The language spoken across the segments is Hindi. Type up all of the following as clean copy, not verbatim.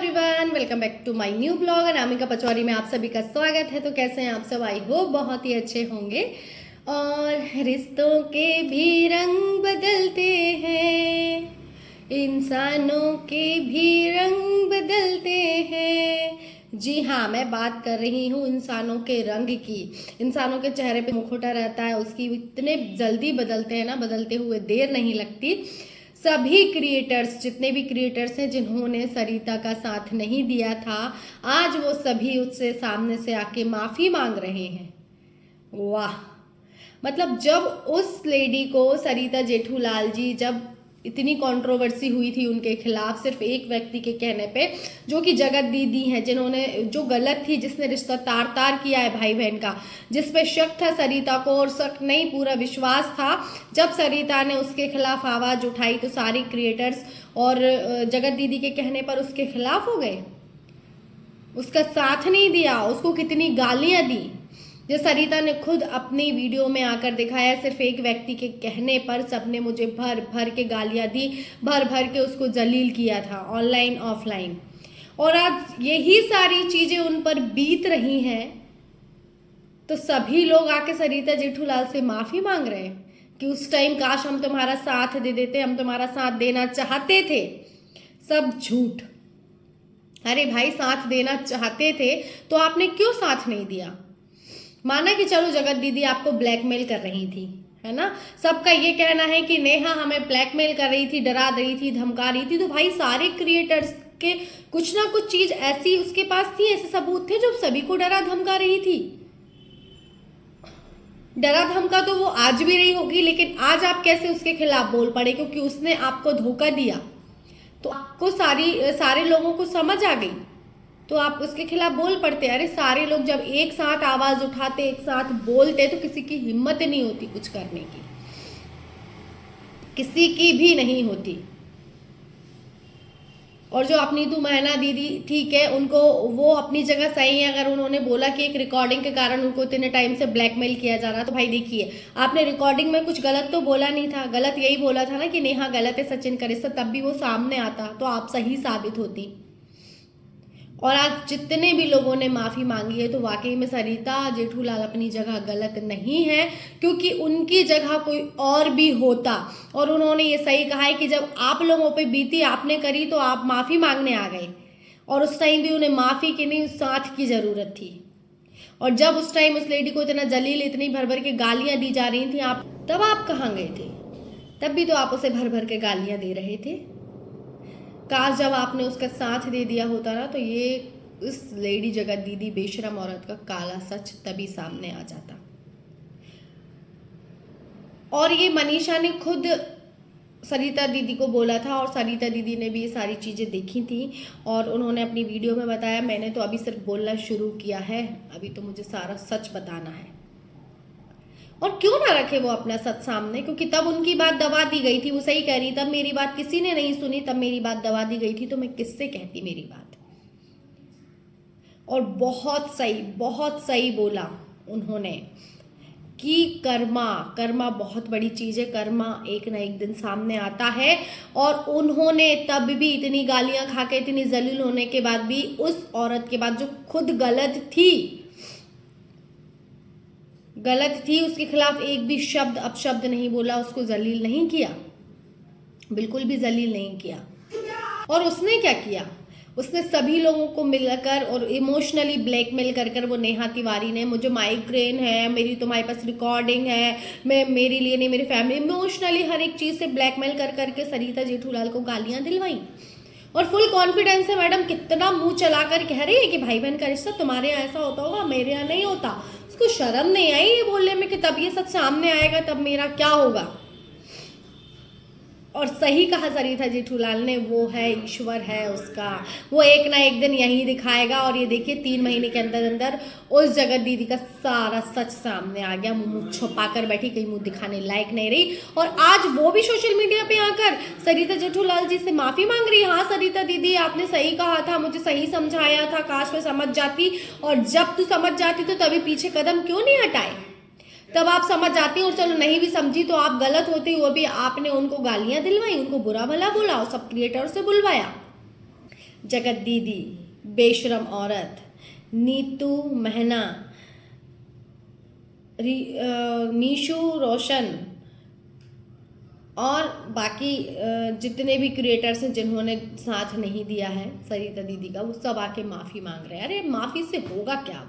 Everyone, welcome back to my new blog. Anamika Pachauri में आप सभी का स्वागत है। तो कैसे हैं आप सब? आई होप बहुत ही अच्छे होंगे। और रिश्तों के भी रंग बदलते हैं, इंसानों के भी रंग बदलते हैं। जी हाँ, मैं बात कर रही हूँ इंसानों के रंग की। इंसानों के चेहरे पे मुखौटा रहता है, उसकी इतने जल्दी बदलते हैं ना, बदलते हुए देर नहीं लगती। सभी क्रिएटर्स, जितने भी क्रिएटर्स हैं जिन्होंने सरिता का साथ नहीं दिया था, आज वो सभी उससे सामने से आके माफी मांग रहे हैं। वाह! मतलब जब उस लेडी को, सरिता जेठूलाल जी, जब इतनी कंट्रोवर्सी हुई थी उनके खिलाफ सिर्फ एक व्यक्ति के कहने पे, जो कि जगत दीदी हैं, जिन्होंने, जो गलत थी, जिसने रिश्ता तार तार किया है भाई बहन का, जिस पे शक था सरिता को, और शक नहीं पूरा विश्वास था। जब सरिता ने उसके खिलाफ आवाज उठाई तो सारी क्रिएटर्स और जगत दीदी के कहने पर उसके खिलाफ हो गए, उसका साथ नहीं दिया, उसको कितनी गालियां दी। जो सरिता ने खुद अपनी वीडियो में आकर दिखाया, सिर्फ एक व्यक्ति के कहने पर सबने मुझे भर भर के गालियां दी, भर भर के उसको जलील किया था, ऑनलाइन ऑफलाइन। और आज यही सारी चीजें उन पर बीत रही हैं, तो सभी लोग आके सरिता जेठूलाल से माफी मांग रहे हैं कि उस टाइम काश हम तुम्हारा साथ दे देते, हम तुम्हारा साथ देना चाहते थे। सब झूठ। अरे भाई, साथ देना चाहते थे तो आपने क्यों साथ नहीं दिया? माना कि चलो जगत दीदी आपको ब्लैकमेल कर रही थी, है ना, सबका ये कहना है कि नेहा हमें ब्लैकमेल कर रही थी, डरा रही थी, धमका रही थी। तो भाई सारे क्रिएटर्स के कुछ ना कुछ चीज ऐसी उसके पास थी, ऐसे सबूत थे जो सभी को डरा धमका रही थी। डरा धमका तो वो आज भी रही होगी, लेकिन आज आप कैसे उसके खिलाफ बोल पड़े? क्योंकि उसने आपको धोखा दिया, तो आपको सारे लोगों को समझ आ गई, तो आप उसके खिलाफ बोल पड़ते। अरे सारे लोग जब एक साथ आवाज उठाते, एक साथ बोलते, तो किसी की हिम्मत नहीं होती कुछ करने की, किसी की भी नहीं होती। और जो अपनी तू मैना दीदी, ठीक है, उनको, वो अपनी जगह सही है। अगर उन्होंने बोला कि एक रिकॉर्डिंग के कारण उनको इतने टाइम से ब्लैकमेल किया जा रहा, तो भाई देखिए, आपने रिकॉर्डिंग में कुछ गलत तो बोला नहीं था। गलत यही बोला था ना कि नेहा गलत है सचिन का रिश्ता, तब भी वो सामने आता तो आप सही साबित होती। और आज जितने भी लोगों ने माफ़ी मांगी है, तो वाकई में सरिता जेठूलाल अपनी जगह गलत नहीं है, क्योंकि उनकी जगह कोई और भी होता। और उन्होंने ये सही कहा है कि जब आप लोगों पे बीती, आपने करी, तो आप माफ़ी मांगने आ गए। और उस टाइम भी उन्हें माफ़ी की नहीं, साथ की ज़रूरत थी। और जब उस टाइम उस लेडी को इतना जलील, इतनी भर भर के गालियाँ दी जा रही थी, तब आप कहाँ गए थे? तब भी तो आप उसे भर भर के गालियाँ दे रहे थे। काश जब आपने उसका साथ दे दिया होता ना, तो ये इस लेडी जगत दीदी बेशरम औरत का काला सच तभी सामने आ जाता। और ये मनीषा ने खुद सरिता दीदी को बोला था, और सरिता दीदी ने भी ये सारी चीज़ें देखी थी, और उन्होंने अपनी वीडियो में बताया, मैंने तो अभी सिर्फ बोलना शुरू किया है, अभी तो मुझे सारा सच बताना है। और क्यों ना रखे वो अपना सच सामने? क्योंकि तब उनकी बात दबा दी गई थी, वो सही कह रही, तब मेरी बात किसी ने नहीं सुनी, तब मेरी बात दबा दी गई थी, तो मैं किससे कहती मेरी बात? और बहुत सही बोला उन्होंने कि कर्मा बहुत बड़ी चीज है, कर्मा एक ना एक दिन सामने आता है। और उन्होंने तब भी इतनी गालियां खा के, इतनी जलील होने के बाद भी, उस औरत के बाद जो खुद गलत थी, उसके खिलाफ एक भी शब्द अपशब्द नहीं बोला, उसको जलील नहीं किया, बिल्कुल भी जलील नहीं किया। और उसने क्या किया? उसने सभी लोगों को मिलकर और इमोशनली ब्लैकमेल कर वो नेहा तिवारी ने, मुझे माइग्रेन है, मेरी तुम्हारे पास रिकॉर्डिंग है, मैं, मेरे लिए नहीं, मेरी फैमिली, इमोशनली हर एक चीज से ब्लैकमेल करके सरिता जेठूलाल को गालियां दिलवाई। और फुल कॉन्फिडेंस है मैडम, कितना मुंह चलाकर कह रही है कि भाई बहन का रिश्ता तुम्हारे यहाँ ऐसा होता होगा, मेरे यहाँ नहीं होता। उसको शर्म नहीं आई ये बोलने में कि तब ये सच सामने आएगा, तब मेरा क्या होगा? और सही कहा सरिता जेठूलाल ने, वो है ईश्वर है उसका, वो एक ना एक दिन यही दिखाएगा। और ये देखिए, 3 महीने के अंदर अंदर उस जगत दीदी का सारा सच सामने आ गया। मुंह छुपा कर बैठी, कहीं मुंह दिखाने लायक नहीं रही, और आज वो भी सोशल मीडिया पे आकर सरिता जेठूलाल जी से माफी मांग रही है। हाँ सरिता दीदी, आपने सही कहा था, मुझे सही समझाया था, काश मैं समझ जाती। और जब तू समझ जाती तो तभी पीछे कदम क्यों नहीं हटाए? तब आप समझ जाती, और चलो नहीं भी समझी तो आप गलत होती, वो भी आपने उनको गालियां दिलवाई, उनको बुरा भला बोला और सब क्रिएटर से बुलवाया। जगत दीदी, बेशरम औरत, नीतू महना, मीशू रोशन और बाकी जितने भी क्रिएटर्स हैं जिन्होंने साथ नहीं दिया है सरिता दीदी का, वो सब आके माफ़ी मांग रहे हैं। अरे माफ़ी से होगा क्या?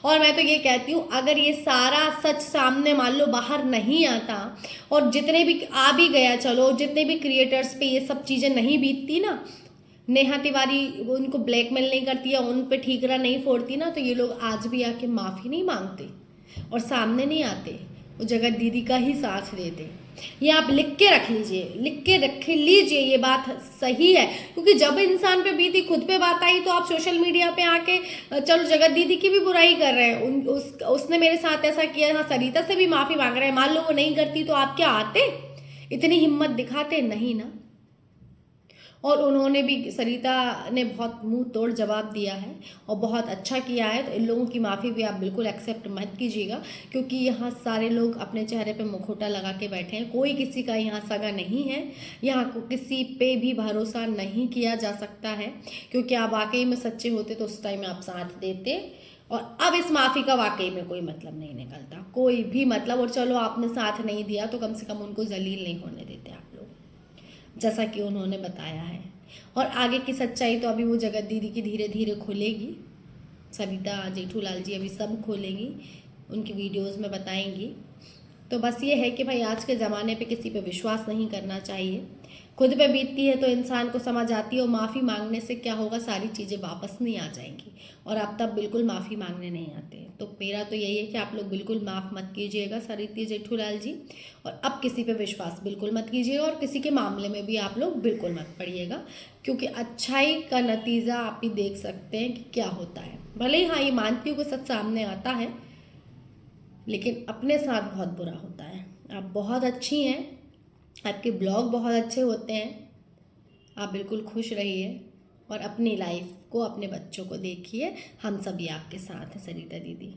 और मैं तो ये कहती हूँ, अगर ये सारा सच सामने मान लो बाहर नहीं आता और जितने भी आ भी गया, चलो जितने भी क्रिएटर्स पे ये सब चीज़ें नहीं बीतती ना, नेहा तिवारी उनको ब्लैकमेल नहीं करती या उन पे ठीकरा नहीं फोड़ती ना, तो ये लोग आज भी आके माफ़ी नहीं मांगते और सामने नहीं आते, वो जगत दीदी का ही साथ देते। ये आप लिख के रख लीजिए, लिख के रख लीजिए, ये बात सही है। क्योंकि जब इंसान पे बीती, खुद पे बात आई, तो आप सोशल मीडिया पे आके चलो जगत दीदी की भी बुराई कर रहे हैं, उसने मेरे साथ ऐसा किया, हाँ सरिता से भी माफ़ी मांग रहे हैं। मान लो वो नहीं करती तो आप क्या आते, इतनी हिम्मत दिखाते? नहीं ना। और उन्होंने भी, सरिता ने बहुत मुंह तोड़ जवाब दिया है और बहुत अच्छा किया है। तो इन लोगों की माफ़ी भी आप बिल्कुल एक्सेप्ट मत कीजिएगा, क्योंकि यहाँ सारे लोग अपने चेहरे पे मुखौटा लगा के बैठे हैं। कोई किसी का यहाँ सगा नहीं है, यहाँ को किसी पे भी भरोसा नहीं किया जा सकता है, क्योंकि आप वाकई में सच्चे होते तो उस टाइम आप साथ देते। और अब इस माफ़ी का वाकई में कोई मतलब नहीं निकलता, कोई भी मतलब। और चलो आपने साथ नहीं दिया तो कम से कम उनको जलील नहीं होने देते आप लोग, जैसा कि उन्होंने बताया है। और आगे की सच्चाई तो अभी वो जगत दीदी की धीरे धीरे खुलेगी, सरिता, जेठूलाल जी अभी सब खोलेंगी, उनकी वीडियोस में बताएंगी। तो बस ये है कि भाई आज के ज़माने पे किसी पे विश्वास नहीं करना चाहिए। खुद पे बीतती है तो इंसान को समझ आती है, और माफ़ी मांगने से क्या होगा, सारी चीज़ें वापस नहीं आ जाएंगी और आप तब बिल्कुल माफ़ी मांगने नहीं आते। तो मेरा तो यही है कि आप लोग बिल्कुल माफ़ मत कीजिएगा सरिता जेठूलाल जी, और अब किसी पे विश्वास बिल्कुल मत कीजिएगा और किसी के मामले में भी आप लोग बिल्कुल मत पड़िएगा, क्योंकि अच्छाई का नतीजा आप ही देख सकते हैं कि क्या होता है। भले ही हाँ ये मानती हूँ कि सच सामने आता है, लेकिन अपने साथ बहुत बुरा होता है। आप बहुत अच्छी हैं, आपके ब्लॉग बहुत अच्छे होते हैं, आप बिल्कुल खुश रहिए और अपनी लाइफ को, अपने बच्चों को देखिए। हम सभी आपके साथ हैं सरिता दीदी।